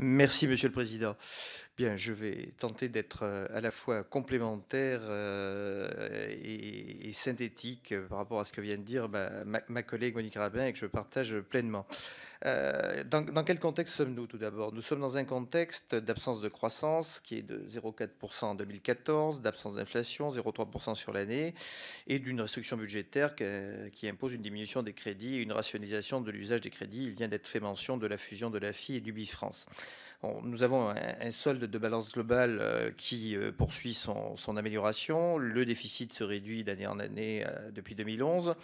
Merci, Monsieur le Président. Bien, je vais tenter d'être à la fois complémentaire et synthétique par rapport à ce que vient de dire ma collègue Monique Rabin et que je partage pleinement. Dans quel contexte sommes-nous tout d'abord? Nous sommes dans un contexte d'absence de croissance qui est de 0,4% en 2014, d'absence d'inflation, 0,3% sur l'année, et d'une restriction budgétaire qui impose une diminution des crédits et une rationalisation de l'usage des crédits. Il vient d'être fait mention de la fusion de l'AFI et du BIFrance. Nous avons un solde de balance globale qui poursuit son amélioration. Le déficit se réduit d'année en année depuis 2011,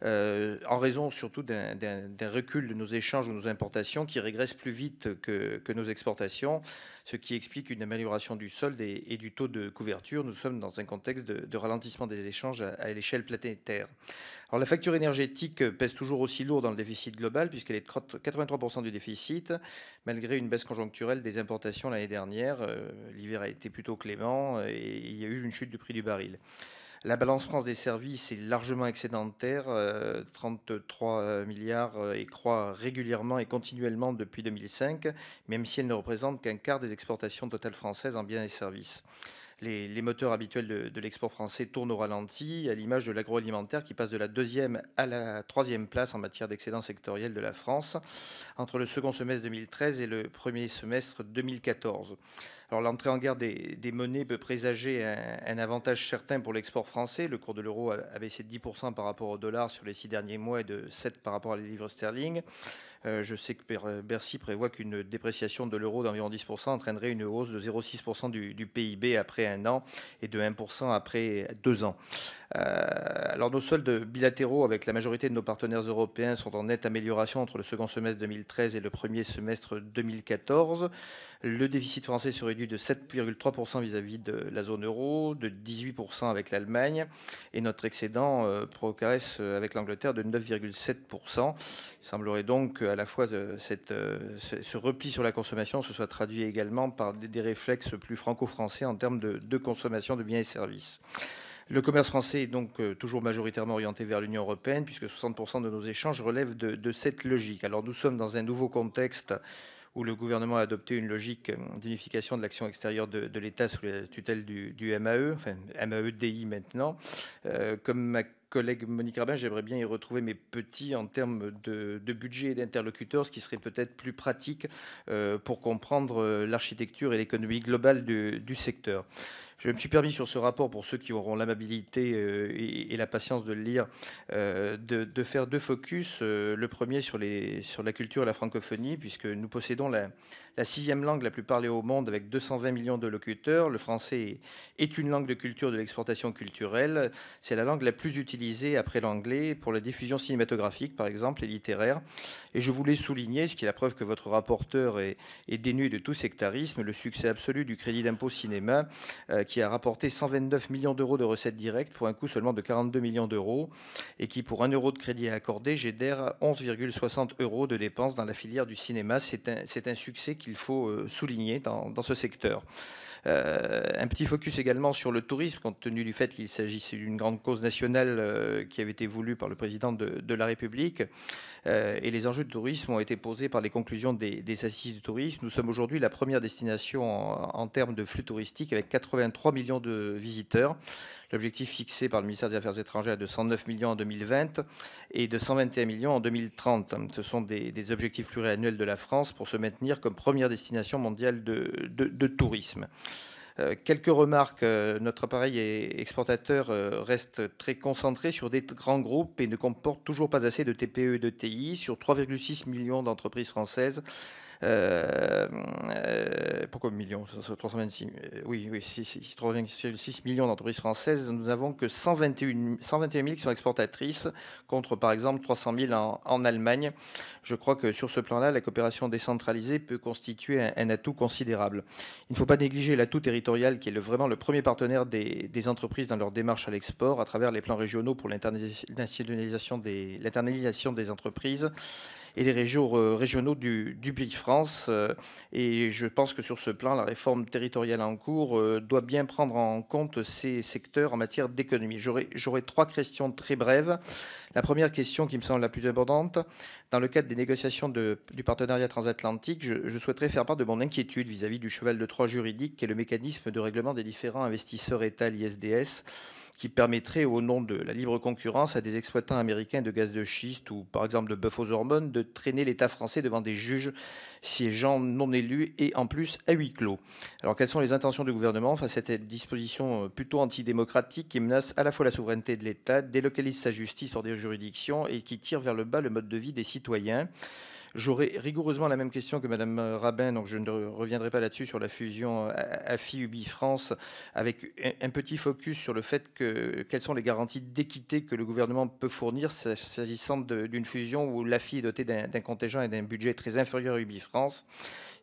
en raison surtout d'un recul de nos échanges ou nos importations qui régressent plus vite que nos exportations, ce qui explique une amélioration du solde et du taux de couverture. Nous sommes dans un contexte de ralentissement des échanges à l'échelle planétaire. Alors la facture énergétique pèse toujours aussi lourd dans le déficit global puisqu'elle est de 83% du déficit, malgré une baisse conjoncturelle des importations l'année dernière. L'hiver a été plutôt clément et il y a eu une chute du prix du baril. La balance France des services est largement excédentaire, 33 milliards, et croît régulièrement et continuellement depuis 2005, même si elle ne représente qu'un quart des exportations totales françaises en biens et services. Les moteurs habituels de l'export français tournent au ralenti, à l'image de l'agroalimentaire qui passe de la deuxième à la troisième place en matière d'excédent sectoriel de la France entre le second semestre 2013 et le premier semestre 2014. Alors l'entrée en guerre des monnaies peut présager un avantage certain pour l'export français. Le cours de l'euro a baissé de 10% par rapport au dollar sur les 6 derniers mois et de 7% par rapport à la livre sterling. Je sais que Bercy prévoit qu'une dépréciation de l'euro d'environ 10% entraînerait une hausse de 0,6% du PIB après un an et de 1% après 2 ans. Alors nos soldes bilatéraux avec la majorité de nos partenaires européens sont en nette amélioration entre le second semestre 2013 et le premier semestre 2014. Le déficit français se réduit de 7,3% vis-à-vis de la zone euro, de 18% avec l'Allemagne, et notre excédent progresse avec l'Angleterre de 9,7%. Il semblerait donc qu'à la fois ce repli sur la consommation se soit traduit également par des réflexes plus franco-français en termes de consommation de biens et services. Le commerce français est donc toujours majoritairement orienté vers l'Union européenne, puisque 60% de nos échanges relèvent de cette logique. Alors nous sommes dans un nouveau contexte où le gouvernement a adopté une logique d'unification de l'action extérieure de l'État sous la tutelle du MAE, enfin MAEDI maintenant. Comme ma collègue Monique Rabin, j'aimerais bien y retrouver mes petits en termes de budget et d'interlocuteurs, ce qui serait peut-être plus pratique pour comprendre l'architecture et l'économie globale du secteur. Je me suis permis sur ce rapport, pour ceux qui auront l'amabilité et la patience de le lire, de faire deux focus. Le premier sur la culture et la francophonie, puisque nous possédons la sixième langue la plus parlée au monde avec 220 millions de locuteurs. Le français est une langue de culture de l'exportation culturelle. C'est la langue la plus utilisée après l'anglais pour la diffusion cinématographique, par exemple, et littéraire. Et je voulais souligner, ce qui est la preuve que votre rapporteur est dénué de tout sectarisme, le succès absolu du crédit d'impôt cinéma, qui a rapporté 129 millions d'euros de recettes directes pour un coût seulement de 42 millions d'euros et qui, pour 1 euro de crédit accordé, génère 11,60 euros de dépenses dans la filière du cinéma. C'est un succès qu'il faut souligner dans ce secteur. Un petit focus également sur le tourisme, compte tenu du fait qu'il s'agissait d'une grande cause nationale qui avait été voulue par le président de la République. Et les enjeux de tourisme ont été posés par les conclusions des assises du tourisme. Nous sommes aujourd'hui la première destination en termes de flux touristique avec 83 millions de visiteurs. L'objectif fixé par le ministère des Affaires étrangères est de 109 millions en 2020 et de 121 millions en 2030. Ce sont des objectifs pluriannuels de la France pour se maintenir comme première destination mondiale de tourisme. Quelques remarques. Notre appareil exportateur reste très concentré sur des grands groupes et ne comporte toujours pas assez de TPE et de TI sur 3,6 millions d'entreprises françaises. Pourquoi millions? 326, oui, 3,6 millions d'entreprises françaises. Nous n'avons que 121 000 qui sont exportatrices, contre par exemple 300 000 en Allemagne. Je crois que sur ce plan-là, la coopération décentralisée peut constituer un atout considérable. Il ne faut pas négliger l'atout territorial qui est vraiment le premier partenaire des entreprises dans leur démarche à l'export à travers les plans régionaux pour l'internalisation des entreprises et les régionaux du BIFrance. Et je pense que sur ce plan, la réforme territoriale en cours doit bien prendre en compte ces secteurs en matière d'économie. J'aurais trois questions très brèves. La première question qui me semble la plus importante, dans le cadre des négociations du partenariat transatlantique, je souhaiterais faire part de mon inquiétude vis-à-vis du cheval de Troie juridique qui est le mécanisme de règlement des différents investisseurs État, l'ISDS, qui permettrait, au nom de la libre concurrence, à des exploitants américains de gaz de schiste ou, par exemple, de bœuf aux hormones, de traîner l'État français devant des juges siégeant non élus et, en plus, à huis clos. Alors, quelles sont les intentions du gouvernement face à cette disposition plutôt antidémocratique qui menace à la fois la souveraineté de l'État, délocalise sa justice hors des juridictions et qui tire vers le bas le mode de vie des citoyens? J'aurais rigoureusement la même question que Madame Rabin, donc je ne reviendrai pas là-dessus sur la fusion AFI-UBI-France, avec un petit focus sur le fait que quelles sont les garanties d'équité que le gouvernement peut fournir s'agissant d'une fusion où l'AFI est dotée d'un contingent et d'un budget très inférieur à UBI-France.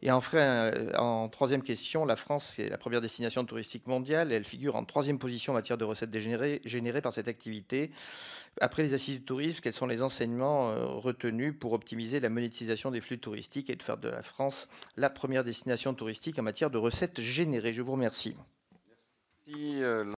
Et enfin, en troisième question, la France est la première destination touristique mondiale et elle figure en troisième position en matière de recettes générées par cette activité. Après les assises du tourisme, quels sont les enseignements retenus pour optimiser la monétisation des flux touristiques et de faire de la France la première destination touristique en matière de recettes générées? Je vous remercie. Si,